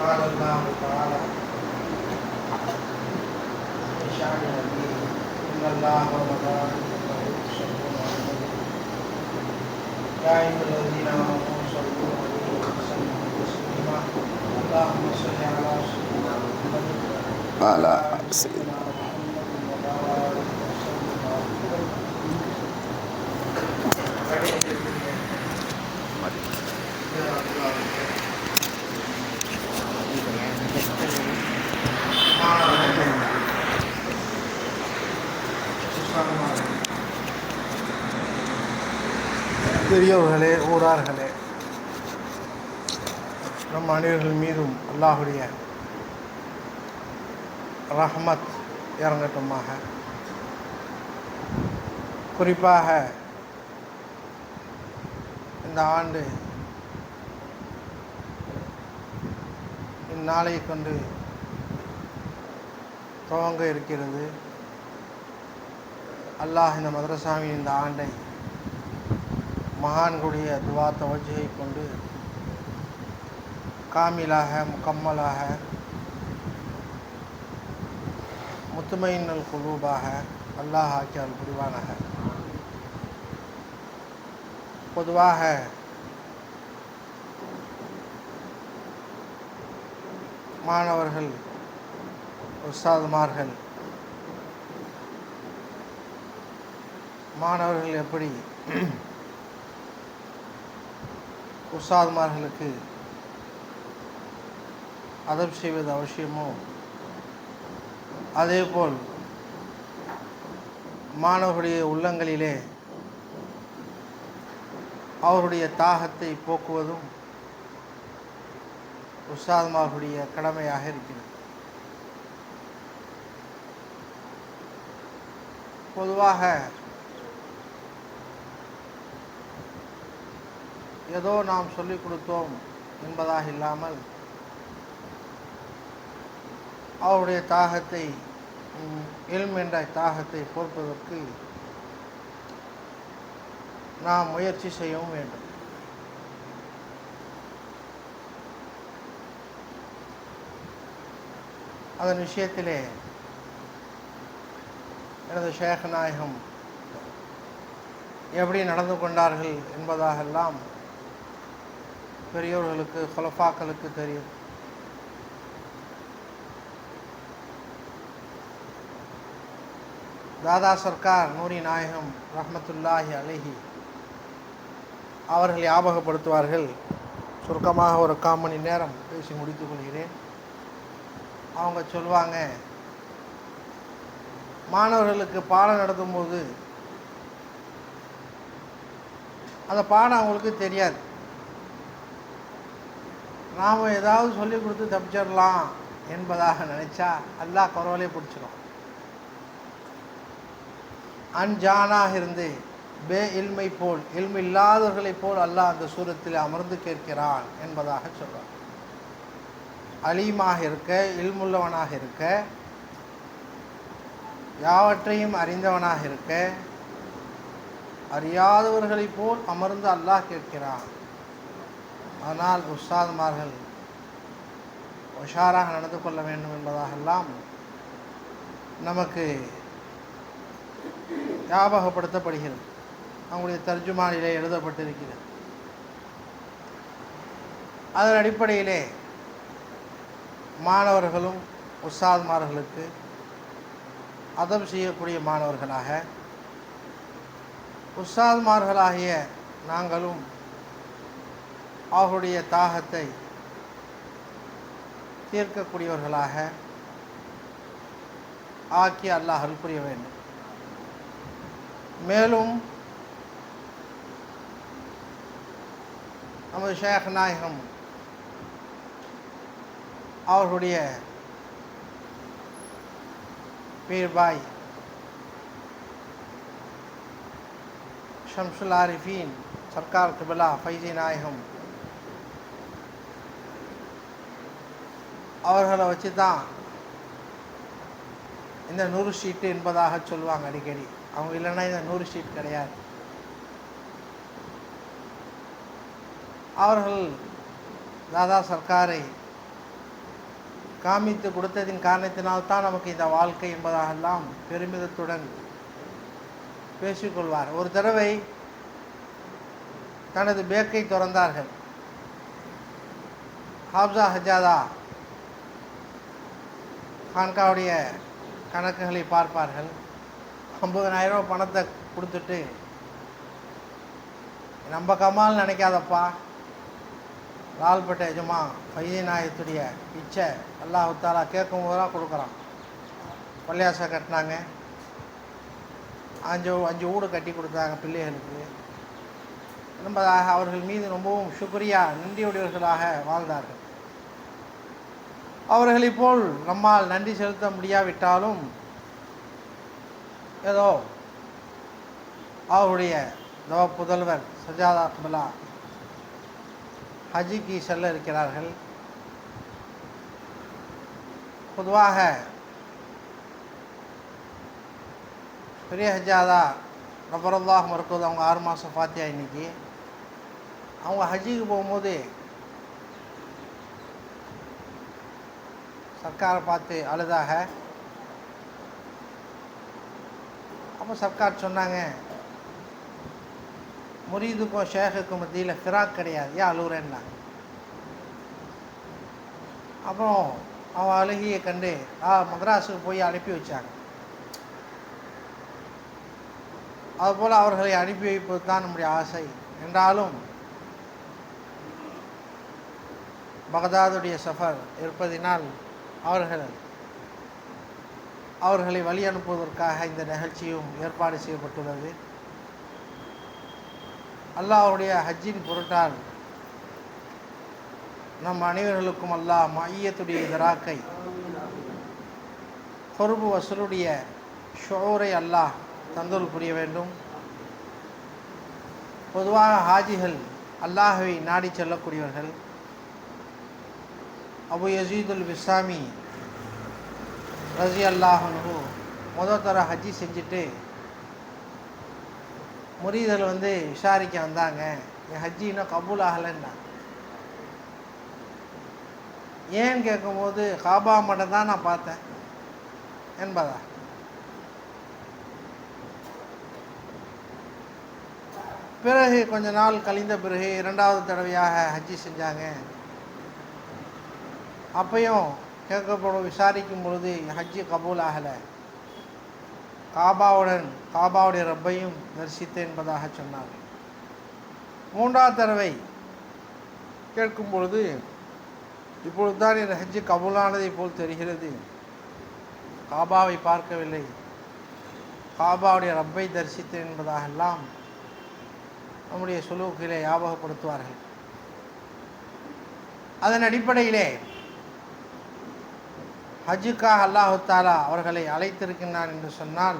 قال الله تعالى في شأن نبيه إن الله وملائكته يصلون على النبي يا أيها الذين آمنوا صلوا عليه وسلموا تسليما اللهم صل على سيدنا محمد على وعلى آل سيدنا محمد وبارك وسلم பெரியவர்களே, ஊரார்களே, நம் அனைவர்கள் மீதும் அல்லாஹுடைய ரஹ்மத் இறங்கட்டுமாக. குறிப்பாக இந்த ஆண்டு இந்நாளை கொண்டு துவங்க இருக்கிறது. அல்லாஹ் இந்த மதரசாவின் இந்த ஆண்டை மகான்களுடைய துவா தவஜ்ஜை கொண்டு காமிலாக முக்கம்மலாக முத்துமையினல் குலூபாக அல்லாஹ் ஆக்கியால் புரிவானாக. பொதுவாக மாணவர்கள், உஸ்தாதுமார்கள், மாணவர்கள் எப்படி உஸ்தாதுமார்களுக்கு அதப் செய்வது அவசியமோ, அதேபோல் மாணவர்களுடைய உள்ளங்களிலே அவருடைய தாகத்தை போக்குவதும் உஸ்தாதுமார்களுடைய கடமையாக இருக்கிறது. பொதுவாக ஏதோ நாம் சொல்லிக் கொடுத்தோம் என்பதாக இல்லாமல் அவருடைய தாகத்தை, இல்ம் என்ற தாகத்தை போர்ப்பதற்கு நாம் முயற்சி செய்யவும் வேண்டும். அதன் விஷயத்திலே எனது ஷேக் நாயகம் எப்படி நடந்து கொண்டார்கள் என்பதாகெல்லாம் பெரியோர்களுக்கு, ஹுலஃபாக்களுக்கு தெரியும். தாதா சர்க்கார் நூரி நாயகம் ரஹ்மத்துல்லாஹி அலைஹி அவர்கள் ஞாபகப்படுத்துவார்கள். சுருக்கமாக ஒரு 1/4 மணி நேரம் பேசி முடித்துக் கொள்கிறேன். அவங்க சொல்லுவாங்க, மாணவர்களுக்கு பாடம் நடத்தும்போது அந்த பாடம் அவங்களுக்கு தெரியாது. நாம் ஏதாவது சொல்லிக் கொடுத்து தப்பிச்சிடலாம் என்பதாக நினச்சா அல்லாஹ் குரவலே பிடிச்சிடும். அன்ஜானாக இருந்து பே இல்மை போல், இல்மு இல்லாதவர்களைப் போல் அல்லாஹ் அந்த சூரத்தில் அமர்ந்து கேட்கிறான் என்பதாக சொல்கிறார். அலீமாக இருக்க, இல்முள்ளவனாக இருக்க, யாவற்றையும் அறிந்தவனாக இருக்க, அறியாதவர்களைப் போல் அமர்ந்து அல்லாஹ் கேட்கிறான். ஆனால் உஸ்தாதுமார்கள் உஷாராக நடந்து கொள்ள வேண்டும் என்பதாகெல்லாம் நமக்கு ஞாபகப்படுத்தப்படுகிறது. அவங்களுடைய தர்ஜுமானிலே எழுதப்பட்டிருக்கிறது. அதன் அடிப்படையிலே மாணவர்களும் உஸ்தாதுமார்களுக்கு அதப் செய்யக்கூடிய மாணவர்களாக, உஸ்தாதுமார்களாகிய நாங்களும் அவர்களுடைய தாகத்தை தீர்க்கக்கூடியவர்களாக ஆக்கி அல்லாஹ் அருள் புரிய வேண்டும். மேலும் நமது ஷேக் நாயகம் அவர்களுடைய பீர்பாய் ஷம்சுல் ஆரிஃபீன் சர்க்கார் கிபிலா ஃபைசி நாயகம் அவர்களை வச்சு தான் இந்த 100 ஷீட்டு என்பதாக சொல்லுவாங்க அடிக்கடி. அவங்க இல்லைன்னா இந்த 100 ஷீட் கிடையாது. அவர்கள் தாதா சர்க்காரை காமித்து கொடுத்ததின் காரணத்தினால்தான் நமக்கு இந்த வாழ்க்கை என்பதாகலாம் பெருமிதத்துடன் பேசிக்கொள்வார். ஒரு தடவை தனது பேக்கை திறந்தார்கள். ஹாப்ஸா ஹஜாதா கான்காவுடைய கணக்குகளை பார்ப்பார்கள். 50,000 ரூபா பணத்தை கொடுத்துட்டு, நம்ம கமால் நினைக்காதப்பா, லால்பேட்டை எஜமா ஃபைதீநாயகத்துடைய பிச்சை அல்லாஹ் தாலா கேட்கும் போதெல்லாம் கொடுக்குறான். பள்ளியாசை கட்டினாங்க, 5 வீடு கட்டி கொடுத்தாங்க பிள்ளைகளுக்கு என்பதாக அவர்கள் மீது ரொம்பவும் சுக்ரியா நன்றியுடையவர்களாக வாழ்ந்தார்கள். அவர்களைப் போல் நம்மால் நன்றி செலுத்த முடியாவிட்டாலும் ஏதோ அவருடைய புதல்வர் சஜாதா கமலா ஹஜ்ஜிக்கு செல்ல இருக்கிறார்கள். பொதுவாக பெரிய ஹஜ்ஜாதா ரபரல்லாஹ் மறுக்குது, அவங்க 6 மாதம் ஃபாத்தியா. இன்னைக்கு அவங்க ஹஜ்ஜிக்கு போகும்போது சர்க்காரை பார்த்து அழுதாக. அப்போ சர்க்கார் சொன்னாங்க, முரீதுக்கும் ஷேக்குக்கும் மத்தியில் ஃபிராக் கிடையாது, ஏன் அழுகுறேன்னா. அப்புறம் அவன் அழுகியை கண்டு மദ്രാஸுக்கு போய் அனுப்பி வச்சாங்க. அதுபோல் அவர்களை அனுப்பி வைப்பது தான் நம்முடைய ஆசை. என்றாலும் பகதாதுடைய சஃபர் இருப்பதினால் அவர்களை வழி அனுப்புவதற்காக இந்த நிகழ்ச்சியும் ஏற்பாடு செய்யப்பட்டுள்ளது. அல்லாஹ்வுடைய ஹஜ்ஜின் பொருட்டால் நம் அனைவர்களுக்கும் அல்லாஹ் மையத்துடைய இதராக்கை, குர்பு வசூலுடைய ஷுஊரை அல்லாஹ் தந்தல் புரிய வேண்டும். பொதுவாக ஹாஜிகள் அல்லாஹ்வை நாடி செல்லக்கூடியவர்கள். அபு யசீதுல் பிஸ்தாமி ரஸி அல்லாஹ் அன்ஹு முதல் தர ஹஜ்ஜி செஞ்சுட்டு முரீதல் விசாரிக்க வந்தாங்க, என் ஹஜ்ஜி இன்னும் கபூல் ஆகலைன்னா. ஏன்னு கேட்கும்போது காபா மட்டும் தான் நான் பார்த்தேன் என்பதா. பிறகு கொஞ்ச நாள் கழிந்த பிறகு 2வது தடவையாக ஹஜ்ஜி செஞ்சாங்க. அப்பையும் கேட்கப்படும் விசாரிக்கும் பொழுது ஹஜ்ஜி கபூல் ஆகலை, காபாவுடைய ரப்பையும் தரிசித்தேன் என்பதாக சொன்னார். 3வது தடவை கேட்கும் பொழுது, இப்பொழுது தான் என் ஹஜ்ஜி கபூலானதை போல் தெரிகிறது, காபாவை பார்க்கவில்லை, காபாவுடைய ரப்பை தரிசித்தேன் என்பதாகெல்லாம் நம்முடைய சுலூக்கிலே ஞாபகப்படுத்துவார்கள். அதன் அடிப்படையிலே ஹஜ்ஜுக்காக அல்லாஹு தாலா அவர்களை அழைத்திருக்கின்றான் என்று சொன்னால்,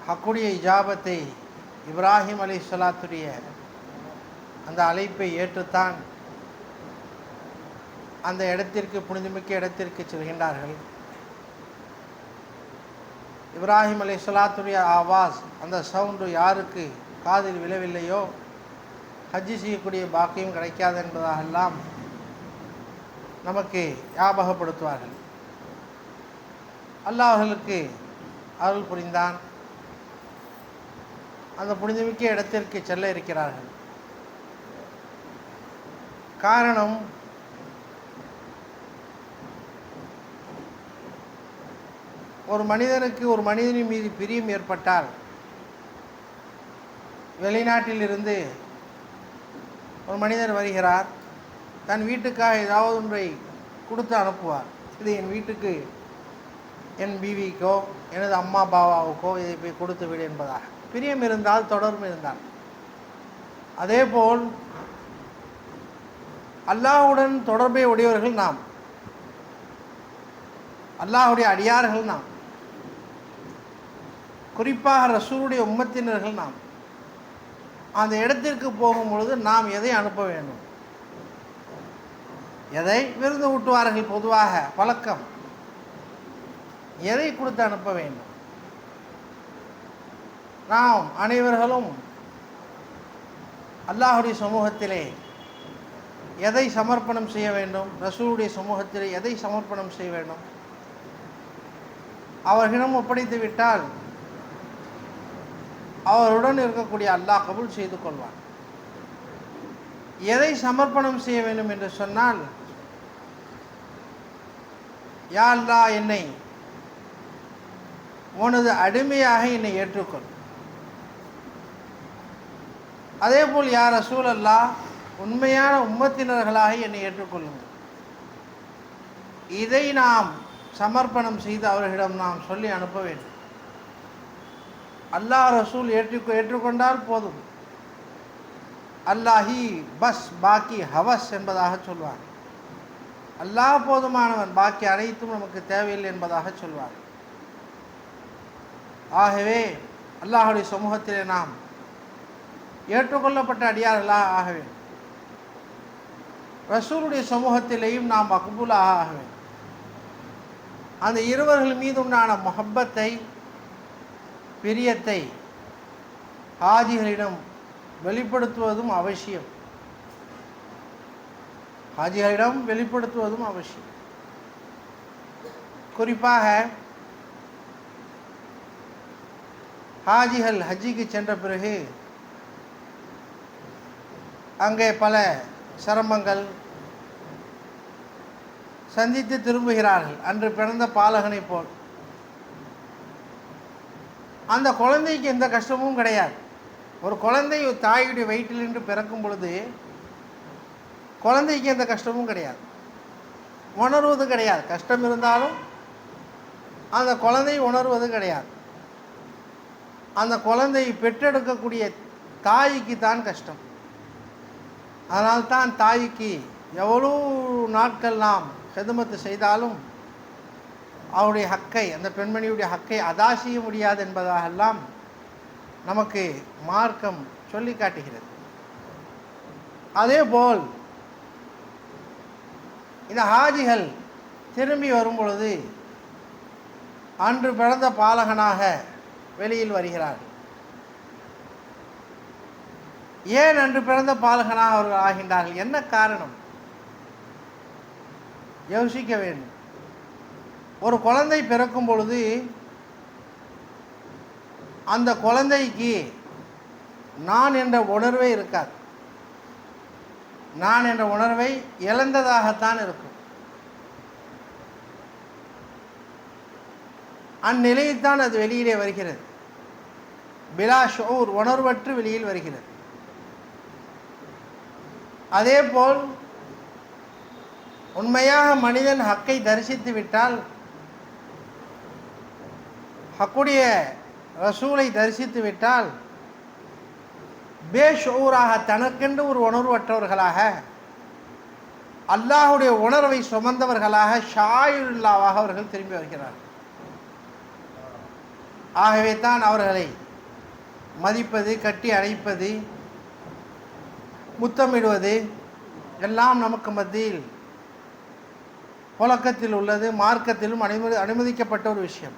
ஹக்குடைய இஜாபத்தை இப்ராஹிம் அலைஹிஸ்ஸலாத்துடைய அந்த அழைப்பை ஏற்றுத்தான் அந்த இடத்திற்கு, புனிதமிக்க இடத்திற்கு செல்கின்றார்கள். இப்ராஹிம் அலைஹிஸ்ஸலாத்துடைய ஆவாஸ், அந்த சவுண்டு யாருக்கு காதில் விழவில்லையோ ஹஜ்ஜி செய்யக்கூடிய பாக்கியம் கிடைக்காது என்பதாகெல்லாம் நமக்கு ஞாபகப்படுத்துவார்கள். அல்லாஹ் அவர்களுக்கு அருள் புரிந்தான். அந்த புனிதமிக்க இடத்திற்கு செல்ல இருக்கிறார்கள். காரணம், ஒரு மனிதனுக்கு ஒரு மனிதனின் மீது பிரியம் ஏற்பட்டால், வெளிநாட்டிலிருந்து ஒரு மனிதர் வருகிறார், தன் வீட்டுக்காக ஏதாவது ஒன்றை கொடுத்து அனுப்புவார். இது என் வீட்டுக்கு, என் பீவிக்கோ எனது அம்மா பாபாவுக்கோ இதை போய் கொடுத்து விடு என்பதாக பிரியம் இருந்தால், தொடர்பு இருந்தால். அதேபோல் அல்லாஹ்வுடன் தொடர்பை உடையவர்கள் நாம், அல்லாஹ்வுடைய அடியார்கள் நாம், குறிப்பாக ரசூலுடைய உம்மத்தினர்கள் நாம். அந்த இடத்திற்கு போகும் பொழுது நாம் எதை அனுப்ப வேண்டும்? எதை விருந்து ஊட்டுவார்கள் பொதுவாக பழக்கம், எதை கொடுத்து அனுப்ப வேண்டும்? நாம் அனைவர்களும் அல்லாஹ்வுடைய சமூகத்திலே எதை சமர்ப்பணம் செய்ய வேண்டும், ரசூலுடைய சமூகத்தில் எதை சமர்ப்பணம் செய்ய வேண்டும், அவர்களிடம் ஒப்படைத்து விட்டால் அவருடன் இருக்கக்கூடிய அல்லாஹ் கபூல் செய்து கொள்வார். எதை சமர்ப்பணம் செய்ய வேண்டும் என்று சொன்னால், யா அல்லாஹ், என்னை உனது அடிமையாக என்னை ஏற்றுக்கொள். அதேபோல் யா ரசூல் அல்லாஹ், உண்மையான உம்மத்தினர்களாக என்னை ஏற்றுக்கொள்ளுங்கள். இதை நாம் சமர்ப்பணம் செய்து அவர்களிடம் நாம் சொல்லி அனுப்ப வேண்டும். அல்லாஹ் ரசூல் ஏற்றுக்கொண்டால் போதும். அல்லாஹி பஸ் பாக்கி ஹவஸ் என்பதாக சொல்வார். அல்லாஹ் போதுமானவன், பாக்கி அனைத்தும் நமக்கு தேவையில்லை என்பதாக சொல்வார். ஆகவே அல்லாஹுடைய சமூகத்திலே நாம் ஏற்றுக்கொள்ளப்பட்ட அடியார்களாக ஆக வேண்டும். ரசூலுடைய சமூகத்திலேயும் நாம் மக்பூலாக ஆக வேண்டும். அந்த இருவர்கள் மீது உண்டான முஹப்பத்தை, பிரியத்தை ஹாஜிகளிடம் வெளிப்படுத்துவதும் அவசியம். ஹாஜிகளிடம் வெளிப்படுத்துவதும் அவசியம். குறிப்பாக ஹாஜிகள் ஹஜ்ஜிக்கு சென்ற பிறகு அங்கே பல சிரமங்கள் சந்தித்து திரும்புகிறார்கள். அன்று பிறந்த பாலகனை போல் அந்த குழந்தைக்கு எந்த கஷ்டமும் கிடையாது. ஒரு குழந்தை தாயுடைய வயிற்றில் நின்று பிறக்கும் பொழுது குழந்தைக்கு எந்த கஷ்டமும் கிடையாது, உணர்வது கிடையாது. கஷ்டம் இருந்தாலும் அந்த குழந்தை உணர்வது கிடையாது. அந்த குழந்தை பெற்றெடுக்கக்கூடிய தாய்க்கு தான் கஷ்டம். அதனால்தான் தாய்க்கு எவ்வளோ நாட்கள் நாம் ஹிதமத்து செய்தாலும் அவருடைய ஹக்கை, அந்த பெண்மணியுடைய ஹக்கை அதா செய்ய முடியாது என்பதாகெல்லாம் நமக்கு மார்க்கம் சொல்லி காட்டுகிறது. அதேபோல் இந்த ஹாஜிகள் திரும்பி வரும் பொழுது அன்று பிறந்த பாலகனாக வெளியில் வருகிறார்கள். ஏன் அன்று பிறந்த பாலகனாக அவர்கள் ஆகின்றார்கள்? என்ன காரணம்? யோசிக்க வேண்டும். ஒரு குழந்தை பிறக்கும் பொழுது அந்த குழந்தைக்கு நான் என்ற உணர்வே இருக்காது. நான் என்ற உணர்வை இழந்ததாகத்தான் இருக்கும். அந்நிலையில்தான் அது வெளியிலே வருகிறது. பிலா ஷூர், உணர்வற்று வெளியில் வருகிறது. அதேபோல் உண்மையாக மனிதன் ஹக்கை தரிசித்து விட்டால், ஹக்குடைய ரசூலை தரிசித்து விட்டால், பேஷூராக தனக்கென்று ஒரு உணர்வற்றவர்களாக, அல்லாஹுடைய உணர்வை சுமந்தவர்களாக, ஷாயிலுல்லாவாக அவர்கள் திரும்பி வருகிறார்கள். ஆகவே தான் அவர்களை மதிப்பது, கட்டி அணைப்பது, முத்தமிடுவது எல்லாம் நமக்கு மத்தியில் புழக்கத்தில் உள்ளது, மார்க்கத்திலும் அனுமதிக்கப்பட்ட ஒரு விஷயம்.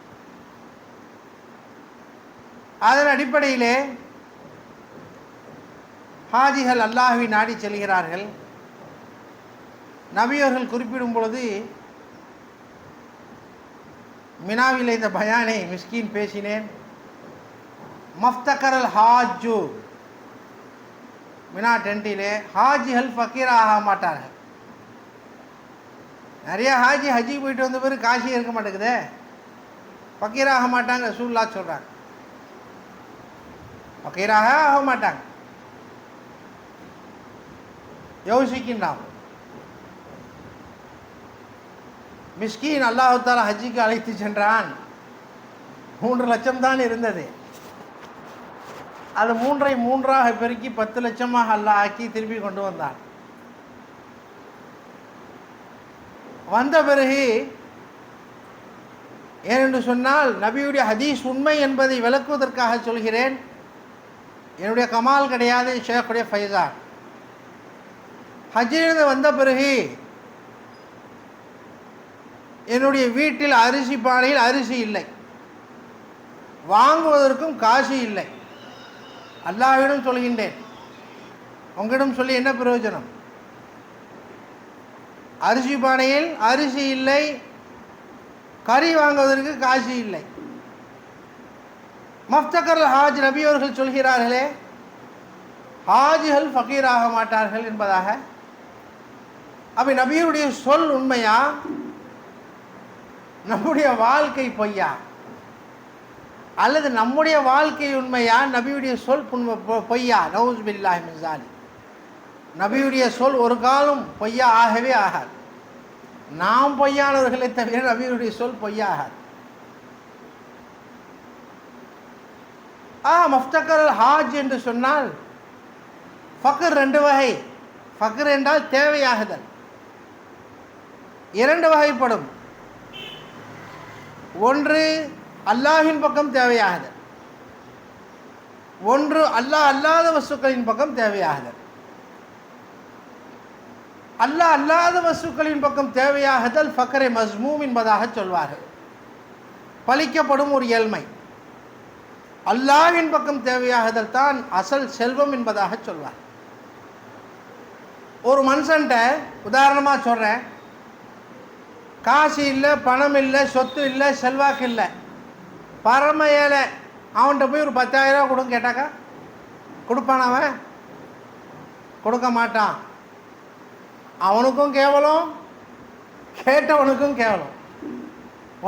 அதன் அடிப்படையிலே ஹாஜிகள் அல்லாஹ்வை நாடி செல்கிறார்கள். நபியவர்கள் குறிப்பிடும் பொழுது, மினாவில் இந்த பயானை மிஸ்கீன் பேசினேன். மஃப்தகரல் ஹாஜு, மினா டென்ட்டிலே ஹாஜிகள் ஃபக்கீராக ஆக மாட்டார்கள். நிறைய ஹாஜி ஹஜ்ஜிக்கு போயிட்டு வந்த பிறகு காசி இருக்க மாட்டேங்குதே, ஃபக்கீராக மாட்டாங்க. ரசூலுல்லாஹ் சொல்கிறாங்க, ஃபக்கீராக ஆக மாட்டாங்க. யோசிக்கின்றான். மிஸ்கீன் அல்லாஹ் தஆலா ஹஜ்ஜிக்கு அழைத்து சென்றான். 3 லட்சம் தான் இருந்தது. அது 3ஐ 3ஆக பெருக்கி 10 லட்சமாக அல்லாஹ் ஆக்கி திருப்பி கொண்டு வந்தான். வந்த பிறகு ஏனென்று சொன்னால், நபியுடைய ஹதீஸ் உண்மை என்பதை விளக்குவதற்காக சொல்கிறேன். என்னுடைய கமால் கிடையாது, ஷேக்குடைய ஃபைசான். ஹஜ்ஜிலிருந்து வந்த பிறகு என்னுடைய வீட்டில் அரிசி பானையில் அரிசி இல்லை, வாங்குவதற்கும் காசு இல்லை. அல்லாஹ்விடம் சொல்கின்றேன், உங்களிடம் சொல்லி என்ன பிரயோஜனம்? அரிசி பானையில் அரிசி இல்லை, கறி வாங்குவதற்கு காசு இல்லை. மஃப்தகர் ஹாஜ் நபி அவர்கள் சொல்கிறார்களே, ஹாஜிகள் ஃபகீராக மாட்டார்கள் என்பதாக. அப்போ நபியுடைய சொல் உண்மையா, நம்முடைய வாழ்க்கை பொய்யா? அல்லது நம்முடைய வாழ்க்கை உண்மையா, நபியுடைய சொல் பொய்யா? நவுஸ் பில்லாஹி மின் ஸாலிக். நபியுடைய சொல் ஒரு காலம் பொய்யா ஆகவே ஆகாது. நாம் பொய்யானவர்களை தவிர நபியுடைய சொல் பொய்யா ஆகாது. மஃப்தகர் ஹாஜ் என்று சொன்னால் ஃபக்ர் ரெண்டு வகை. ஃபக்ர் என்றால் தேவையாகுதல். இரண்டு வகைப்படும். ஒன்று அல்லாஹின் பக்கம் தேவையாகுதல், ஒன்று அல்லாஹ் அல்லாத வஸ்துக்களின் பக்கம் தேவையாகுதல். அல்லாஹ் அல்லாத வஸ்துக்களின் பக்கம் தேவையாகுதல் ஃபக்ரை மஸ்மூம் என்பதாக சொல்வார்கள். பலிக்கப்படும் ஒரு ஏழ்மை. அல்லாஹ்வின் பக்கம் தேவையாகுதல் தான் அசல் செல்வம் என்பதாக சொல்வார். ஒரு மனுஷன்ட்ட உதாரணமாக சொல்கிறேன், காசு இல்லை, பணம் இல்லை, சொத்து இல்லை, செல்வாக்கு இல்லை, பரம ஏழை. அவன்கிட்ட போய் ஒரு 10,000 ரூபா கொடுங்க கேட்டாக்கா கொடுப்பான்? அவன் கொடுக்க மாட்டான். அவனுக்கும் கேவலம், கேட்டவனுக்கும் கேவலம்.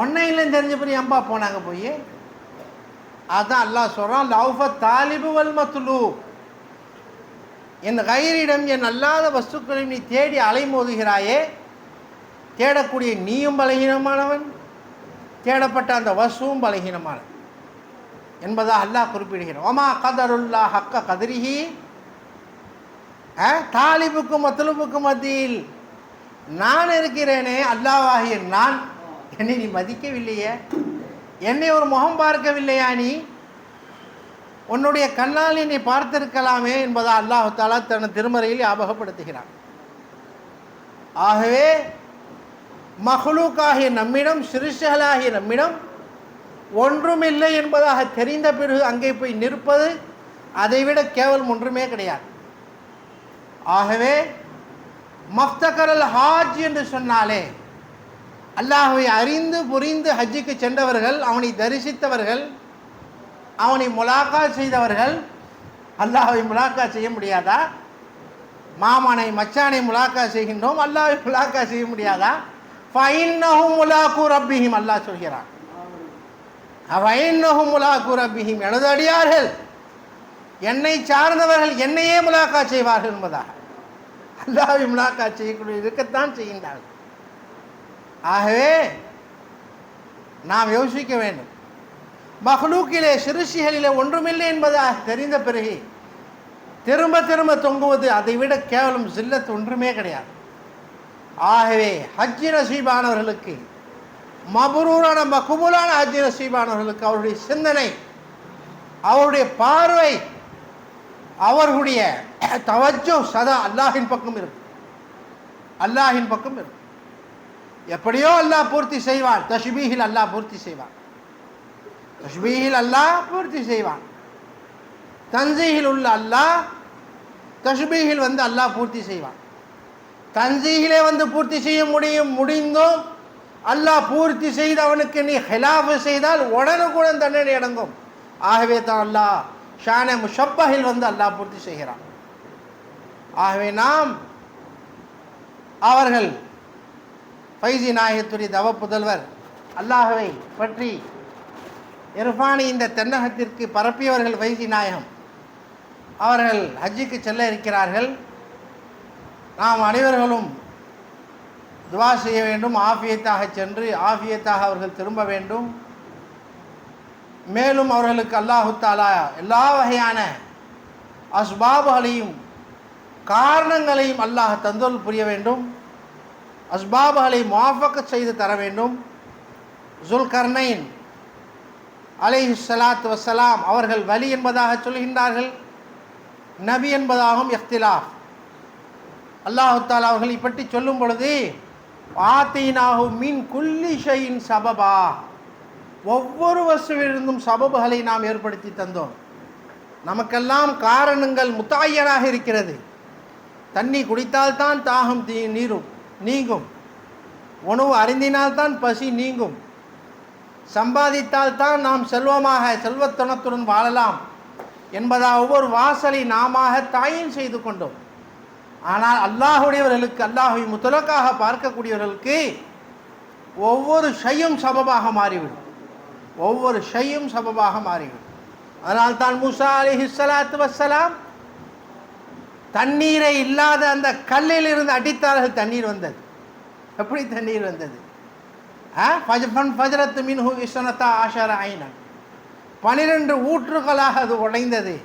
ஒன்றை இல்லைன்னு தெரிஞ்ச பிறகு ஏன்பா போனாங்க போய்? அதான் அல்லாஹ் சொல்கிறான், லௌஃப தாலிபு வல் மத்லூப். என் கைரிடம் என் அல்லாத வஸ்துக்களை நீ தேடி அலைமோதுகிறாயே, தேடக்கூடிய நீயும் பலகீனமானவன், தேடப்பட்ட அந்த வஸ்துவும் பலகீனமானவன் என்பதாக அல்லாஹ் குறிப்பிடுகிறான். ஒமா கதருல்லா ஹக்க கதிரிஹி. தாலிபுக்கும் மத்லூபுக்கும் மத்தியில் நான் இருக்கிறேனே, அல்லாஹ்வாகிய நான், என்னை நீ மதிக்கவில்லையே, என்னை ஒரு முகம் பார்க்கவில்லையா, நீ உன்னுடைய கண்ணால் என்னை பார்த்திருக்கலாமே என்பதாக அல்லாஹ் தஆலா தன் திருமறையில் ஞாபகப்படுத்துகிறான். ஆகவே மஹ்லூக்காகிய நம்மிடம், சிறுசுகளாகிய நம்மிடம் ஒன்றுமில்லை என்பதாக தெரிந்த பிறகு அங்கே போய் நிற்பது அதைவிட கேவலம் ஒன்றுமே கிடையாது. ஆகவே மஃப்தகரல் ஹாஜ் என்று சொன்னாலே அல்லாஹ்வை அறிந்து புரிந்து ஹஜ்ஜுக்கு சென்றவர்கள், அவனை தரிசித்தவர்கள், அவனை முலாக்கா செய்தவர்கள். அல்லாஹ்வை முலாக்கா செய்ய முடியாதா? மாமனை மச்சானை முலாக்கா செய்கின்றோம், அல்லாஹ்வை முலாக்கா செய்ய முடியாதா? ஃபைன்னஹும் முலாக்கு ரப்பிஹிம். அல்லாஹ் சொல்கிறான், ஃபைன்னஹும் முலாக்கு ரப்பிஹிம். எனது அடியார்கள், என்னை சார்ந்தவர்கள் என்னையே முலாக்கா செய்வார்கள் என்பதாக அல்லாஹ்வை முலாக்கா செய்யக்கூடிய இருக்கத்தான் செய்கின்றார்கள். ஆகவே நாம் யோசிக்க வேண்டும். மஹ்லூக்கிலே, சிறுசிகளிலே ஒன்றுமில்லை என்பதாக தெரிந்த பிறகு திரும்ப திரும்ப தொங்குவது அதைவிட கேவலம் ஜில்லத் ஒன்றுமே கிடையாது. ஆகவே ஹஜ்ஜி நசீபானவர்களுக்கு, மபரூரான மக்பூலான ஹஜ்ஜி நசீபானவர்களுக்கு அவருடைய சிந்தனை, அவருடைய பார்வை, அவர்களுடைய தவஜ்ஜு சதா அல்லாஹின் பக்கம் இருக்கும். அல்லாஹின் பக்கம் இருக்கும். எப்படியோ அல்லாஹ் பூர்த்தி செய்வான். தஷ்பீஹில் அல்லாஹ் பூர்த்தி செய்வான். தஷ்பீஹில் அல்லாஹ் பூர்த்தி செய்வான். தன்சீஹில் உள்ள அல்லாஹ் தஷ்பீஹில் அல்லாஹ் பூர்த்தி செய்வான். தன்சீஹிலே பூர்த்தி செய்ய முடிந்தும் அல்லாஹ் பூர்த்தி செய்தவனுக்கு நீ ஹிலாஃபு செய்தால் உடனுக்குடன் தண்டனை அடங்கும். ஆகவே தான் அல்லாஹ் ஷானே முஷப்பஹில் அல்லாஹ் பூர்த்தி செய்கிறான். ஆகவே நாம் அவர்கள் ஃபைசி நாயகத்துடைய தவ புதல்வர் அல்லாஹ்வை பற்றி இர்ஃபானி இந்த தென்னகத்திற்கு பரப்பியவர்கள் ஃபைசி நாயகம் அவர்கள் ஹஜ்ஜுக்கு செல்ல இருக்கிறார்கள். நாம் அனைவர்களும் துவா செய்ய வேண்டும். ஆஃபியத்தாக சென்று ஆஃபியத்தாக அவர்கள் திரும்ப வேண்டும். மேலும் அவர்களுக்கு அல்லாஹு தஆலா எல்லா வகையான அஸ்பாபுகளையும் காரணங்களையும் அல்லாஹ் தந்தருள் புரிய வேண்டும். அஸ்பாபுகளை முவாஃபகத் செய்து தர வேண்டும். ஜுல்கர்னைன் அலைஹிஸ்ஸலாத்து வஸ்ஸலாம் அவர்கள் வலி என்பதாக சொல்கின்றார்கள், நபி என்பதாகவும் இஃப்திலாஃப். அல்லாஹு தஆலா அவர்களை பற்றி சொல்லும் பொழுது ஆத்தீனாஹு மின் குல்லி ஷைஇன் சபபா, ஒவ்வொரு வஸ்துவிலிருந்தும் சபபுகளை நாம் ஏற்படுத்தி தந்தோம். நமக்கெல்லாம் காரணங்கள் முத்தாய்யனாக இருக்கிறது. தண்ணி குடித்தால்தான் தாகம் நீரும், நீங்கும். உணவு அருந்தினால்தான் பசி நீங்கும். சம்பாதித்தால்தான் நாம் செல்வமாக செல்வத்துணத்துடன் வாழலாம் என்பதாக ஒவ்வொரு வாசலை நாம தாயின் செய்து கொண்டோம். ஆனால் அல்லாஹுடையவர்களுக்கு, அல்லாஹை முத்தலக்காக பார்க்கக்கூடியவர்களுக்கு ஒவ்வொரு ஷையும் சபபாக மாறிவிடும். ஒவ்வொரு ஷையும் சபபாக மாறிவிடும். அதனால் தான் மூசா அலைஹிஸ்ஸலாத்து வஸ்ஸலாம் தண்ணீரை இல்லாத அந்த கல்லில் இருந்து அடித்தார்கள், தண்ணீர் வந்தது. எப்படி தண்ணீர் வந்தது? ஃபஜ்ரத்து மின்ஹு இஸ்னதா ஆஷர ஐனன், 12 ஊற்றுகளாக அது உடைந்தது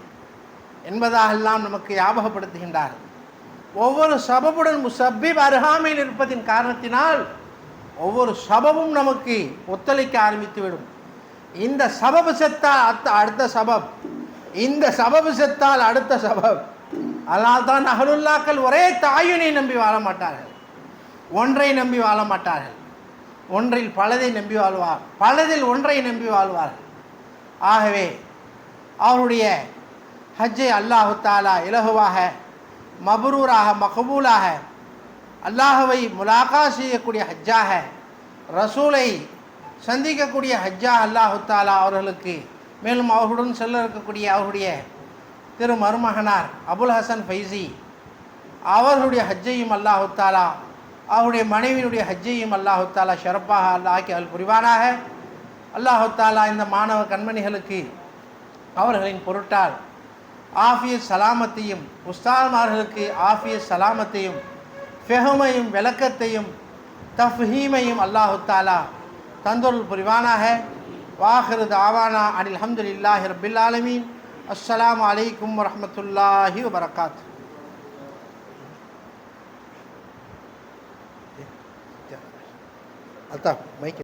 என்பதாக எல்லாம் நமக்கு ஞாபகப்படுத்துகின்றார். ஒவ்வொரு சபபுடன் முசப்பிப் அருகாமையில் இருப்பதின் காரணத்தினால் ஒவ்வொரு சபபும் நமக்கு ஒத்துழைக்க ஆரம்பித்துவிடும். இந்த சபபு செத்தால் அடுத்த சபப், இந்த சபபு செத்தால் அடுத்த சபப். அதனால் தான் அஹ்லுல்லாக்கள் ஒரே தாயினை நம்பி வாழ மாட்டார்கள், ஒன்றை நம்பி வாழ மாட்டார்கள். ஒன்றில் பலதை நம்பி வாழ்வார், பலதில் ஒன்றை நம்பி வாழ்வார்கள். ஆகவே அவருடைய ஹஜ்ஜை அல்லாஹு தாலா இலகுவாக, மப்ரூராக, மக்பூலாக, அல்லாஹுவை முலாகா செய்யக்கூடிய ஹஜ்ஜாக, ரசூலை சந்திக்கக்கூடிய ஹஜ்ஜாக அல்லாஹு தாலா அவர்களுக்கு, மேலும் அவர்களுடன் செல்ல இருக்கக்கூடிய அவருடைய திரு மருமகனார் அபுல் ஹசன் ஃபைசி அவர்களுடைய ஹஜ்ஜையும் அல்லாஹு தாலா, அவருடைய மனைவியினுடைய ஹஜ்ஜையும் அல்லாஹு தாலா ஷரப்பாக அல்லாஹ் அல் புரிவானாக. அல்லாஹு தாலா இந்த மாணவ கண்மணிகளுக்கு அவர்களின் பொருட்டால் ஆஃபியத் சலாமத்தையும், உஸ்தாத்மார்களுக்கு ஆஃபியத் சலாமத்தையும், ஃபெஹமையும், விளக்கத்தையும், தஃஹீமையும் அல்லாஹு தாலா தந்தொருள் புரிவானாக. வாஹிரு தாவானா அனில் ஹம்துலில்லாஹி ரப்பில் ஆலமீன். அஸ்ஸலாமு அலைக்கும் வரஹ்மத்துல்லாஹி வபரகாத்துஹு. அத்தா மைக்